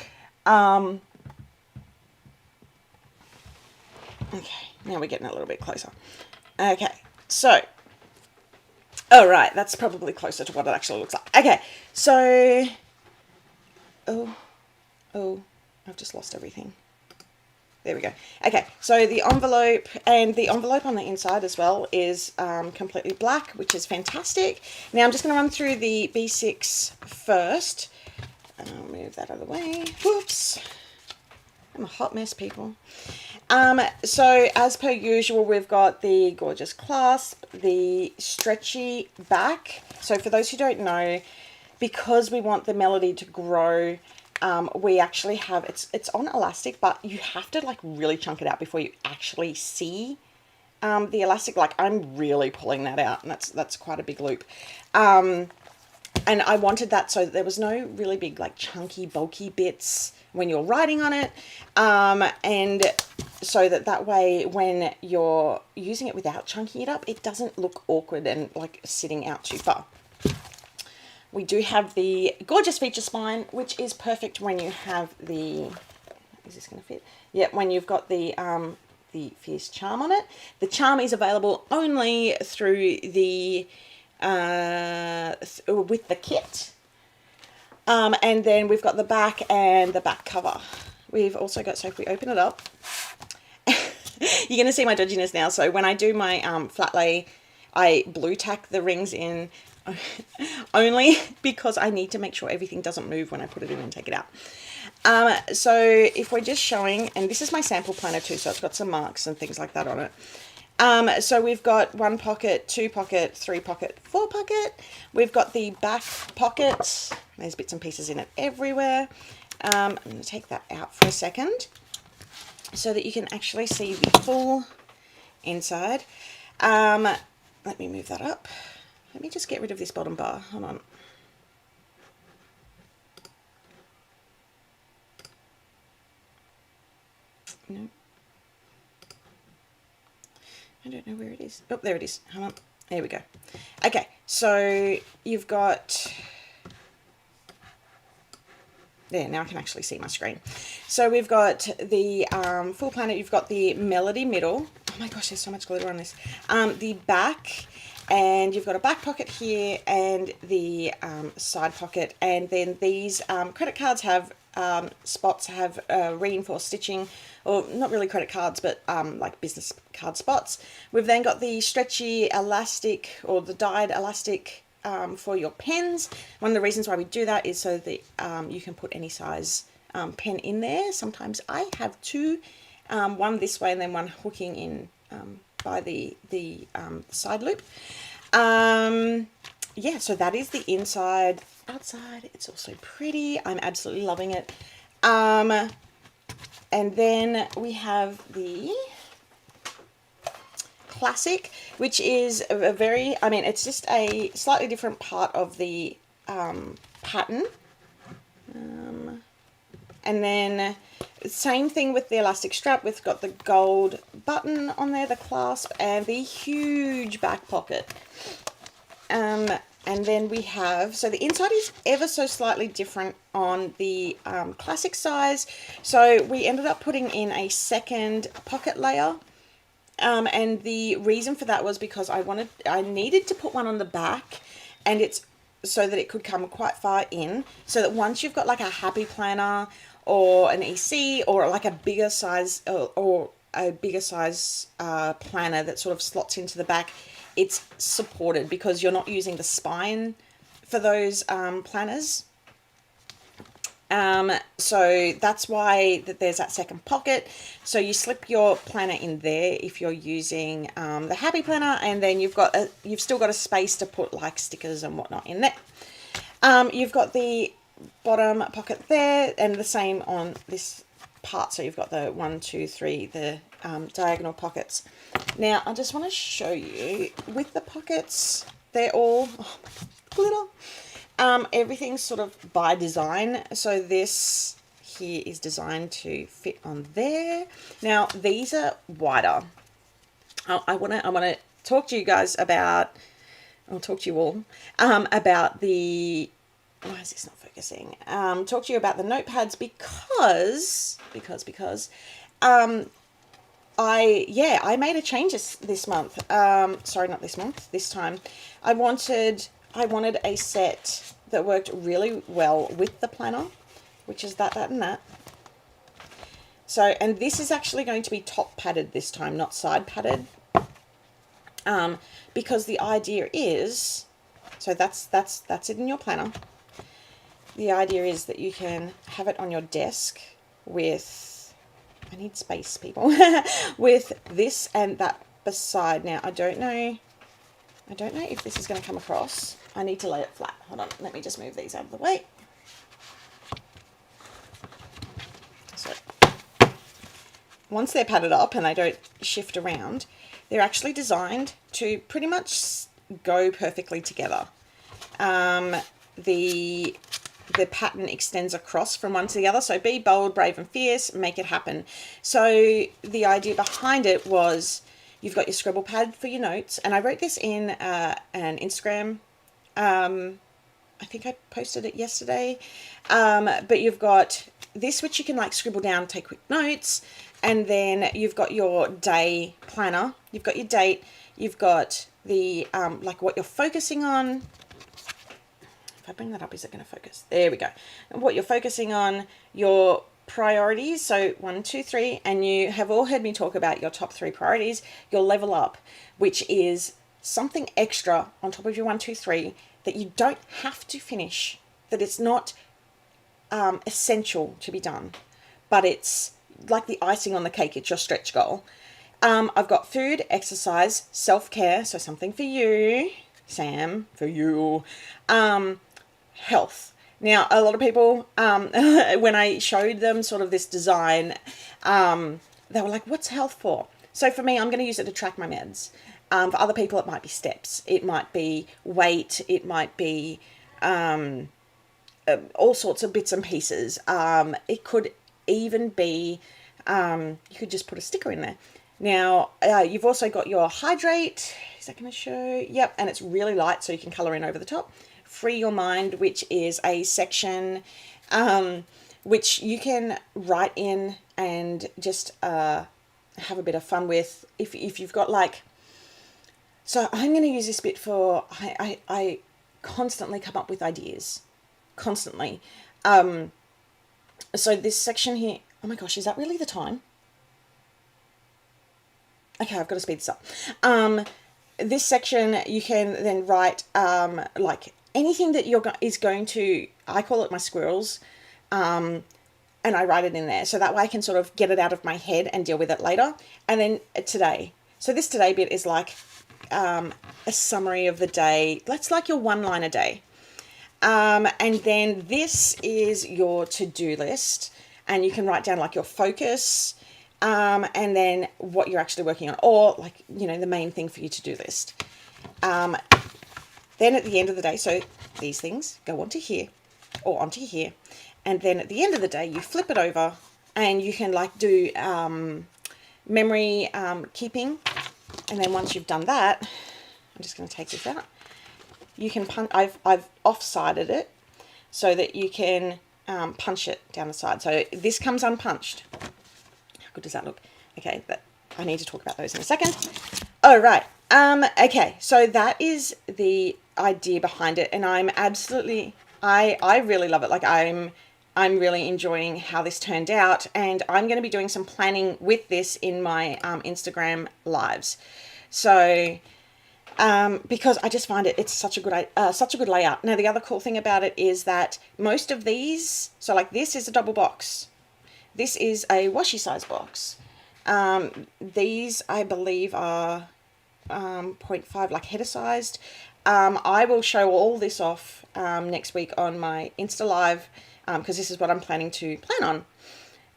Okay, now we're getting a little bit closer. Okay, so, all right, that's probably closer to what it actually looks like. Okay, so, oh, I've just lost everything. There we go. Okay, so the envelope, and the envelope on the inside as well is completely black, which is fantastic. Now I'm just going to run through the B6 first. I'll move that out of the way. Whoops. I'm a hot mess, people. So as per usual, we've got the gorgeous clasp, the stretchy back. So for those who don't know, because we want the melody to grow, we actually have, it's on elastic, but you have to like really chunk it out before you actually see the elastic. Like I'm really pulling that out, and that's quite a big loop. And I wanted that so that there was no really big like chunky bulky bits when you're writing on it, and so that way when you're using it without chunking it up, it doesn't look awkward and like sitting out too far. We do have the gorgeous feature spine, which is perfect when you have the, is this going to fit? Yeah, when you've got the Fierce Charm on it. The charm is available only through the, with the kit. And then we've got the back and the back cover. We've also got, so if we open it up, you're going to see my dodginess now. So when I do my flat lay, I blue tack the rings in only because I need to make sure everything doesn't move when I put it in and take it out. So if we're just showing, and this is my sample planner too, so it's got some marks and things like that on it. So we've got 1 pocket, 2 pocket, 3 pocket, 4 pocket. We've got the back pockets. There's bits and pieces in it everywhere. I'm going to take that out for a second so that you can actually see the full inside. Let me move that up. Let me just get rid of this bottom bar. Hold on. No. I don't know where it is. Oh, there it is. Hold on. There we go. Okay, so you've got... There, now I can actually see my screen. So we've got the full planner. You've got the melody middle. Oh my gosh, there's so much glitter on this. The back, and you've got a back pocket here and the side pocket. And then these credit cards have spots, have reinforced stitching, or not really credit cards, but like business card spots. We've then got the stretchy elastic, or the dyed elastic, for your pens. One of the reasons why we do that is so that you can put any size pen in there. Sometimes I have two, one this way and then one hooking in by the side loop. yeah, so that is the inside. Outside, it's also pretty. I'm absolutely loving it. And then we have the classic, which is a very, I mean, it's just a slightly different part of the pattern. And then same thing with the elastic strap. We've got the gold button on there, the clasp, and the huge back pocket. And then we have, so the inside is ever so slightly different on the classic size. So we ended up putting in a second pocket layer. And the reason for that was because I needed to put one on the back, and it's so that it could come quite far in, so that once you've got like a happy planner or an EC or like a bigger size or a bigger size planner that sort of slots into the back, it's supported because you're not using the spine for those planners. So that's why there's that second pocket. So you slip your planner in there if you're using the happy planner, and then you've still got a space to put like stickers and whatnot in there. You've got the bottom pocket there, and the same on this part. So you've got the 1, 2, 3, the diagonal pockets. Now I just want to show you with the pockets, they're all glitter. Everything's sort of by design. So this here is designed to fit on there. Now these are wider. I want to talk to you guys about, I'll talk to you all about the, why is this not focusing? Talk to you about the notepads because I made a change this month. Sorry, not this month, this time. I wanted a set that worked really well with the planner, which is that, and that. So, and this is actually going to be top padded this time, not side padded. Because the idea is, so that's it in your planner. The idea is that you can have it on your desk with, I need space, people, with this and that beside. Now, I don't know if this is going to come across. I need to lay it flat. Hold on, let me just move these out of the way. So, once they're padded up and they don't shift around, they're actually designed to pretty much go perfectly together. The pattern extends across from one to the other. So be bold, brave and fierce, make it happen. So the idea behind it was you've got your scribble pad for your notes. And I wrote this in an Instagram. I think I posted it yesterday. But you've got this, which you can like scribble down, take quick notes. And then you've got your day planner. You've got your date. You've got the, like what you're focusing on. If I bring that up, is it going to focus? There we go. And what you're focusing on, your priorities. So 1, 2, 3, and you have all heard me talk about your top 3 priorities. Your level up, which is something extra on top of your 1, 2, 3 that you don't have to finish, that it's not essential to be done, but it's like the icing on the cake. It's your stretch goal. I've got food, exercise, self-care, so something for you, Sam, for you, health. Now, a lot of people, when I showed them sort of this design, they were like, what's health for? So for me, I'm going to use it to track my meds. For other people, it might be steps. It might be weight. It might be all sorts of bits and pieces. It could even be, you could just put a sticker in there. Now, you've also got your hydrate. Is that going to show? Yep, and it's really light, so you can colour in over the top. Free Your Mind, which is a section which you can write in and just have a bit of fun with. If you've got like, so I'm going to use this bit for, I constantly come up with ideas, constantly. So this section here, oh my gosh, is that really the time? Okay, I've got to speed this up. This section, you can then write like anything that is going to, I call it my squirrels, and I write it in there. So that way I can sort of get it out of my head and deal with it later. And then today. So this today bit is like, a summary of the day. That's like your one line a day. And then this is your to-do list, and you can write down like your focus, and then what you're actually working on, or like, you know, the main thing for your to-do list. Then at the end of the day, so these things go onto here or onto here. And then at the end of the day, you flip it over and you can like do memory keeping. And then once you've done that, I'm just going to take this out. You can punch, I've off-sided it so that you can punch it down the side. So this comes unpunched. How good does that look? Okay, but I need to talk about those in a second. Oh, right. Okay, so that is the idea behind it, and I'm absolutely, I really love it. Like I'm really enjoying how this turned out, and I'm going to be doing some planning with this in my Instagram lives. So because I just find it's such a good layout. Now the other cool thing about it is that most of these, so like this is a double box, this is a washi size box. These I believe are 0.5 like header sized. I will show all this off next week on my Insta Live, because this is what I'm planning to plan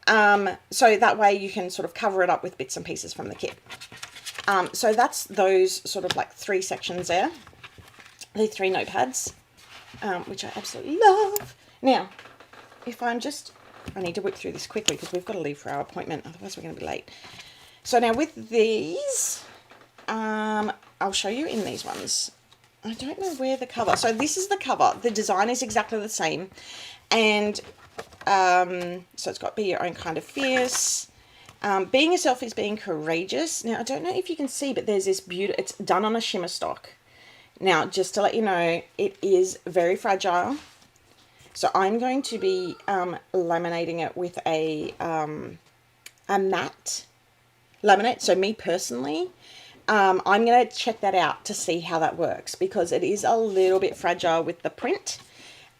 on. So that way you can sort of cover it up with bits and pieces from the kit. So that's those sort of like 3 sections there, the 3 notepads, which I absolutely love. Now, if I need to whip through this quickly because we've got to leave for our appointment, otherwise we're going to be late. So now with these, I'll show you in these ones. I don't know where the cover, so this is the cover. The design is exactly the same. And so it's got be your own kind of fierce. Being yourself is being courageous. Now, I don't know if you can see, but there's this beauty. It's done on a shimmer stock. Now, just to let you know, it is very fragile. So I'm going to be laminating it with a matte laminate. So me personally, I'm going to check that out to see how that works, because it is a little bit fragile with the print.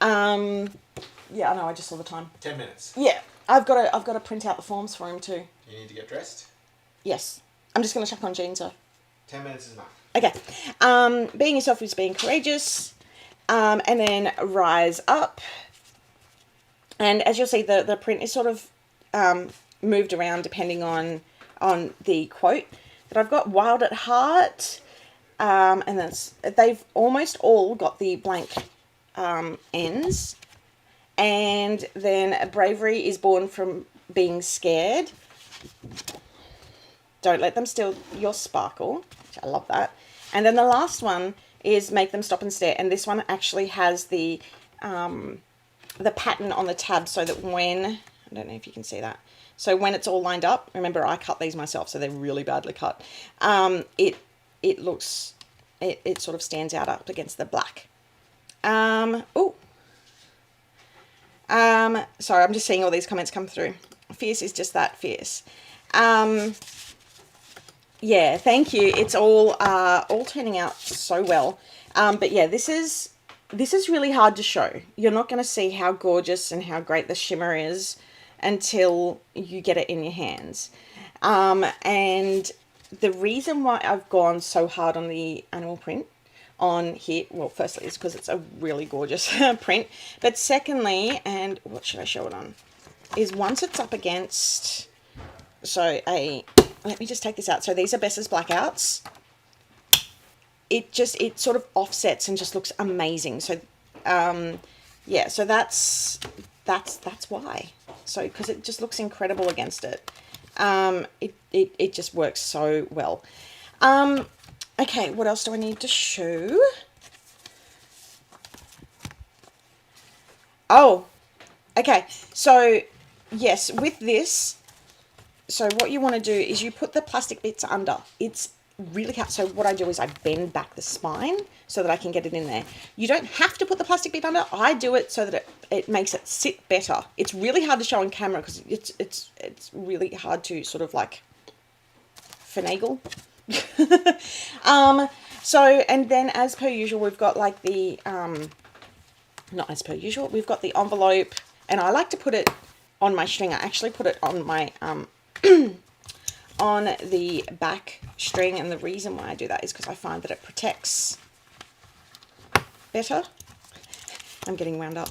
Yeah, I know. I just saw the time. 10 minutes. Yeah, I've got to print out the forms for him too. You need to get dressed? Yes. I'm just going to chuck on jeans though. 10 minutes is enough. Okay. Being yourself is being courageous. And then rise up. And as you'll see, the print is sort of moved around depending on the quote. But I've got wild at heart. And they've almost all got the blank ends. And then bravery is born from being scared. Don't let them steal your sparkle, which I love that. And then the last one is make them stop and stare. And this one actually has the pattern on the tab, so that when, I don't know if you can see that. So when it's all lined up, remember I cut these myself, so they're really badly cut. It looks, it sort of stands out up against the black. Sorry, I'm just seeing all these comments come through. Fierce is just that, fierce. Yeah, thank you. It's all turning out so well. But yeah, this is really hard to show. You're not going to see how gorgeous and how great the shimmer is until you get it in your hands. And the reason why I've gone so hard on the animal print on here, well, firstly, is because it's a really gorgeous print. But secondly, and what should I show it on, is once it's up against, so let me just take this out. So these are Bess's Blackouts. It sort of offsets and just looks amazing. So, yeah, so that's why. So, because it just looks incredible against it. It just works so well. Okay, what else do I need to show? Oh, okay. So, yes, with this, so what you want to do is you put the plastic bits under. It's really cut. So what I do is I bend back the spine so that I can get it in there. You don't have to put the plastic bit under. I do it so that it makes it sit better. It's really hard to show on camera because it's really hard to sort of like finagle. So, and then as per usual, we've got like the, not as per usual, we've got the envelope, and I like to put it on my string. I actually put it on my, on on the back string, and the reason why I do that is because I find that it protects better. I'm getting wound up.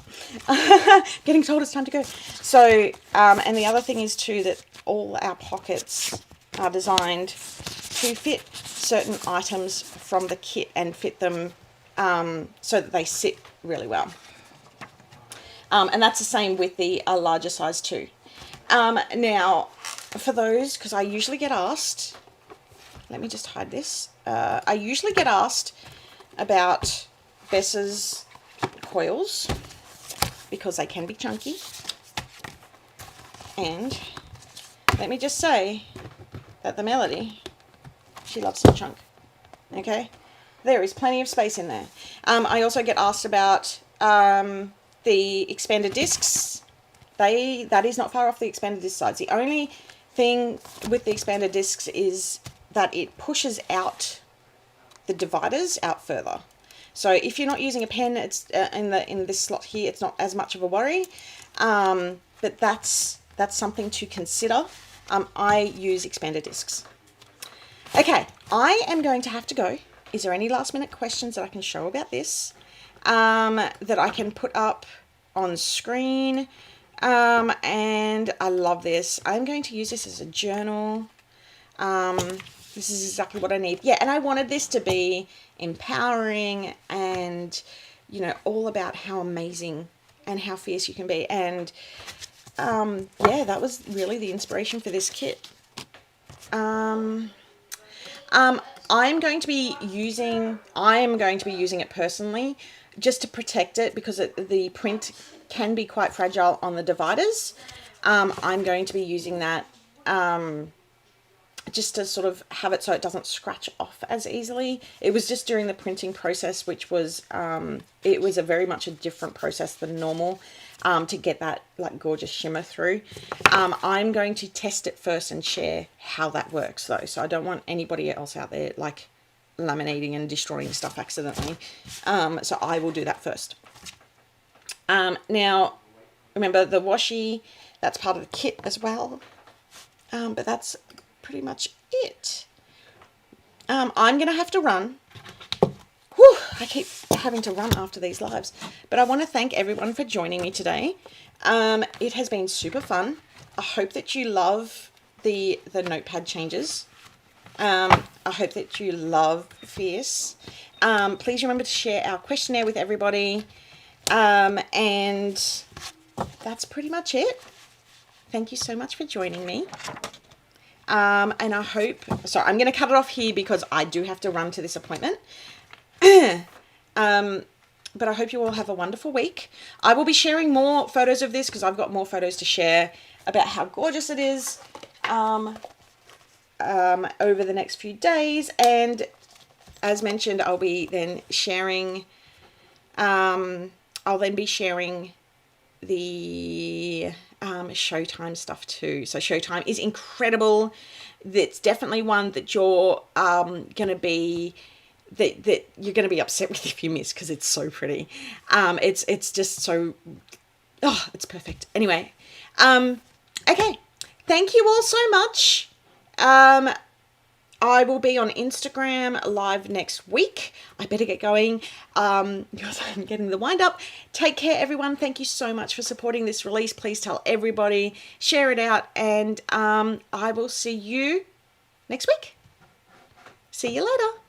Getting told it's time to go. So, and the other thing is too that all our pockets are designed to fit certain items from the kit and fit them so that they sit really well. And that's the same with the larger size too. Now, for those, because I usually get asked, let me just hide this. I usually get asked about Bess's coils because they can be chunky. And let me just say that the Melody, she loves some chunk. Okay? There is plenty of space in there. I also get asked about the expander discs. That is not far off the expander disc size. The only thing with the expander discs is that it pushes out the dividers out further. So if you're not using a pen, it's in this slot here, it's not as much of a worry. But that's something to consider. I use expander discs. Okay, I am going to have to go. Is there any last minute questions that I can show about this that I can put up on screen? And I love this. I'm going to use this as a journal. This is exactly what I need. Yeah, and I wanted this to be empowering and, you know, all about how amazing and how fierce you can be. And, yeah, that was really the inspiration for this kit. I'm going to be using it personally just to protect it because the print can be quite fragile on the dividers. I'm going to be using that just to sort of have it so it doesn't scratch off as easily. It was just during the printing process, which was, it was very much a different process than normal to get that like gorgeous shimmer through. I'm going to test it first and share how that works though. So I don't want anybody else out there like laminating and destroying stuff accidentally. So I will do that first. Now, remember the washi, that's part of the kit as well. But that's pretty much it. I'm going to have to run. Whew, I keep having to run after these lives. But I want to thank everyone for joining me today. It has been super fun. I hope that you love the notepad changes. I hope that you love Fierce. Please remember to share our questionnaire with everybody. And that's pretty much it. Thank you so much for joining me. And I hope, sorry, I'm going to cut it off here because I do have to run to this appointment. But I hope you all have a wonderful week. I will be sharing more photos of this because I've got more photos to share about how gorgeous it is over the next few days. And as mentioned, I'll be then sharing, the Showtime stuff too. So Showtime is incredible. That's definitely one that you're gonna be that you're gonna be upset with if you miss because it's so pretty. It's just so, oh, it's perfect. Anyway, okay, thank you all so much. I will be on Instagram live next week. I better get going because I'm getting the wind up. Take care, everyone. Thank you so much for supporting this release. Please tell everybody, share it out, and I will see you next week. See you later.